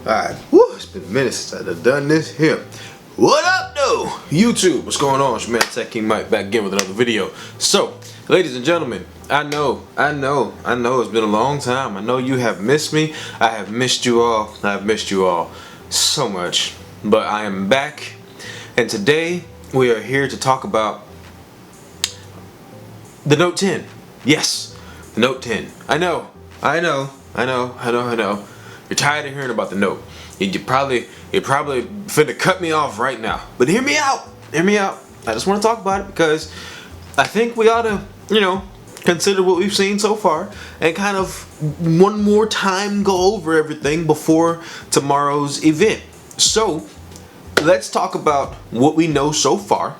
Alright, whoo, it's been a minute since I've done this here. What up, though? YouTube, what's going on? It's your man Tech King Mike back again with another video. So, ladies and gentlemen, I know it's been a long time. I know you have missed me. I have missed you all. I have missed you all so much. But I am back, and today we are here to talk about the Note 10. Yes, the Note 10. I know. You're tired of hearing about the Note. You're probably finna cut me off right now. But hear me out. Hear me out. I just want to talk about it because I think we ought to, consider what we've seen so far and kind of one more time go over everything before tomorrow's event. So let's talk about what we know so far,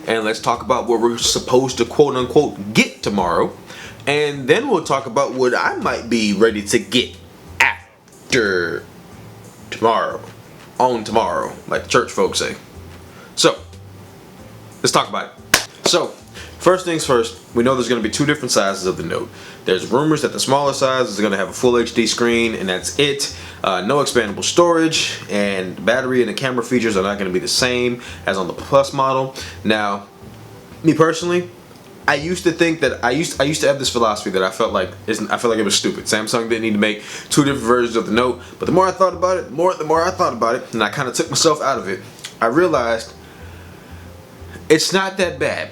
and let's talk about what we're supposed to quote unquote get tomorrow, and then we'll talk about what I might be ready to get after tomorrow, on tomorrow, like the church folks say. So let's talk about it. So first things first, we know there's going to be two different sizes of the Note. There's rumors that the smaller size is going to have a full HD screen, and that's it. No expandable storage, and the battery and the camera features are not going to be the same as on the Plus model. Now, me personally, I used to think that I used to have this philosophy that I felt like it was stupid. Samsung didn't need to make two different versions of the Note. But the more I thought about it, the more I thought about it, and I kind of took myself out of it, I realized it's not that bad,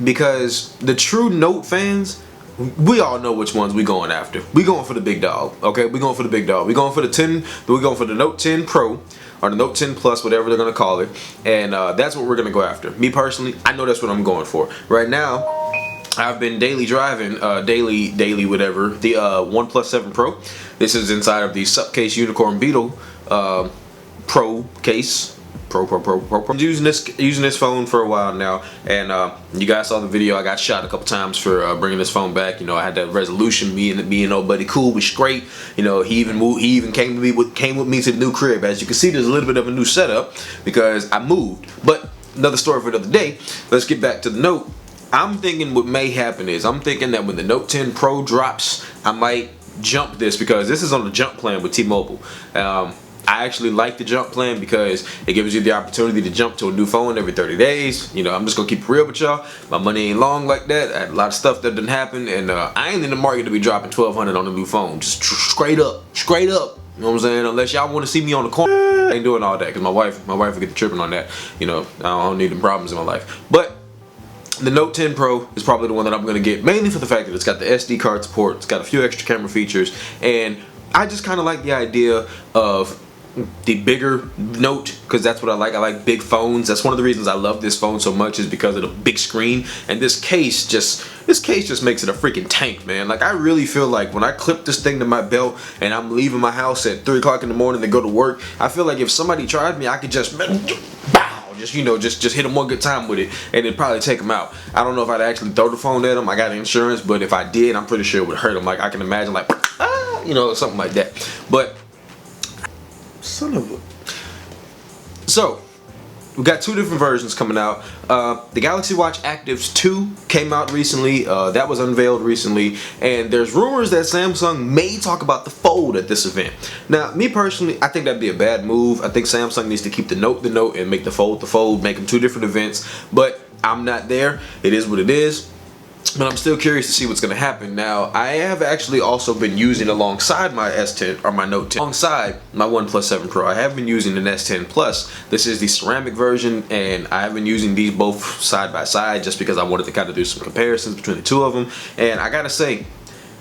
because the true Note fans, we all know which ones we going after. We going for the big dog, okay? We going for the big dog. We going for the 10. We going for the Note 10 Pro or the Note 10 Plus, whatever they're gonna call it, and that's what we're gonna go after. Me personally, I know that's what I'm going for. Right now, I've been daily driving, daily whatever, the OnePlus 7 Pro. This is inside of the Supcase Unicorn Beetle Pro case. Pro. I'm using this phone for a while now, and you guys saw the video. I got shot a couple times for bringing this phone back. I had that resolution. Me and old buddy Cool was great. He even came with me to the new crib. As you can see, there's a little bit of a new setup because I moved. But another story for another day. Let's get back to the Note. I'm thinking what may happen is I'm thinking that when the Note 10 Pro drops, I might jump this because this is on the jump plan with T-Mobile. I actually like the jump plan because it gives you the opportunity to jump to a new phone every 30 days. I'm just gonna keep it real with y'all. My money ain't long like that. I had a lot of stuff that didn't happen, and I ain't in the market to be dropping $1,200 on a new phone. Just straight up. You know what I'm saying? Unless y'all want to see me on the corner, I ain't doing all that because my wife will get the tripping on that. I don't need them problems in my life. But the Note 10 Pro is probably the one that I'm going to get, mainly for the fact that it's got the SD card support, it's got a few extra camera features, and I just kind of like the idea of the bigger Note, because that's what I like. I like big phones. That's one of the reasons I love this phone so much, is because of the big screen, and this case just makes it a freaking tank, man. Like, I really feel like when I clip this thing to my belt and I'm leaving my house at 3 o'clock in the morning to go to work, I feel like if somebody tried me, I could just just hit them one good time with it, and it'd probably take them out. I don't know if I'd actually throw the phone at them. I got insurance, but if I did, I'm pretty sure it would hurt them. Like, I can imagine, like, something like that. But son of a... So we got two different versions coming out. The Galaxy Watch Actives 2 came out recently. That was unveiled recently, and there's rumors that Samsung may talk about the Fold at this event. Now, me personally, I think that'd be a bad move. I think Samsung needs to keep the Note and make the Fold, make them two different events. But I'm not there. It is what it is. But I'm still curious to see what's going to happen. Now, I have actually also been using, alongside my S10 or my Note 10, alongside my OnePlus 7 Pro, I have been using an S10 Plus. This is the ceramic version, and I have been using these both side by side just because I wanted to kind of do some comparisons between the two of them. And I gotta say,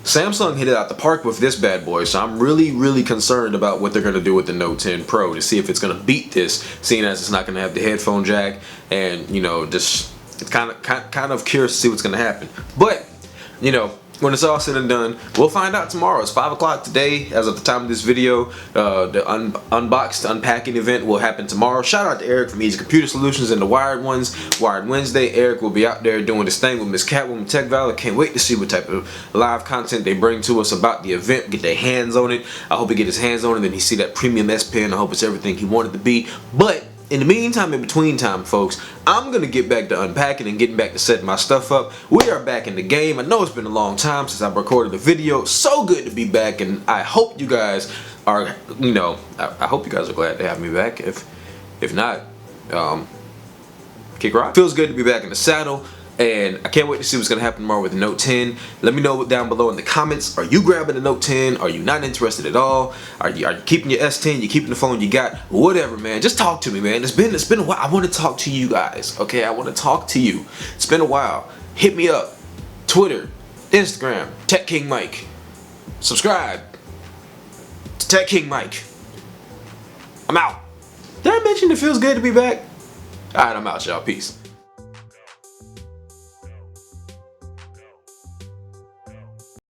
Samsung hit it out the park with this bad boy, so I'm really concerned about what they're going to do with the Note 10 Pro to see if it's going to beat this, seeing as it's not going to have the headphone jack, and just... It's kind of curious to see what's going to happen. But, when it's all said and done, we'll find out tomorrow. It's 5 o'clock today, as of the time of this video. The unpacking event will happen tomorrow. Shout out to Eric from Easy Computer Solutions and the Wired Wednesday. Eric will be out there doing this thing with Miss Catwoman Tech Valor. Can't wait to see what type of live content they bring to us about the event. Get their hands on it. I hope he get his hands on it and he see that premium S Pen. I hope it's everything he wanted to be. But in the meantime, in between time, folks, I'm gonna get back to unpacking and getting back to setting my stuff up. We are back in the game. I know it's been a long time since I've recorded a video. So good to be back, and I hope you guys are, I hope you guys are glad to have me back. If not, kick rock. Feels good to be back in the saddle. And I can't wait to see what's going to happen tomorrow with the Note 10. Let me know down below in the comments. Are you grabbing the Note 10? Are you not interested at all? Are you keeping your S10? You keeping the phone you got? Whatever, man. Just talk to me, man. It's been a while. I want to talk to you guys. Okay, I want to talk to you. It's been a while. Hit me up. Twitter, Instagram, Tech King Mike. Subscribe to Tech King Mike. I'm out. Did I mention it feels good to be back? All right, I'm out, y'all. Peace.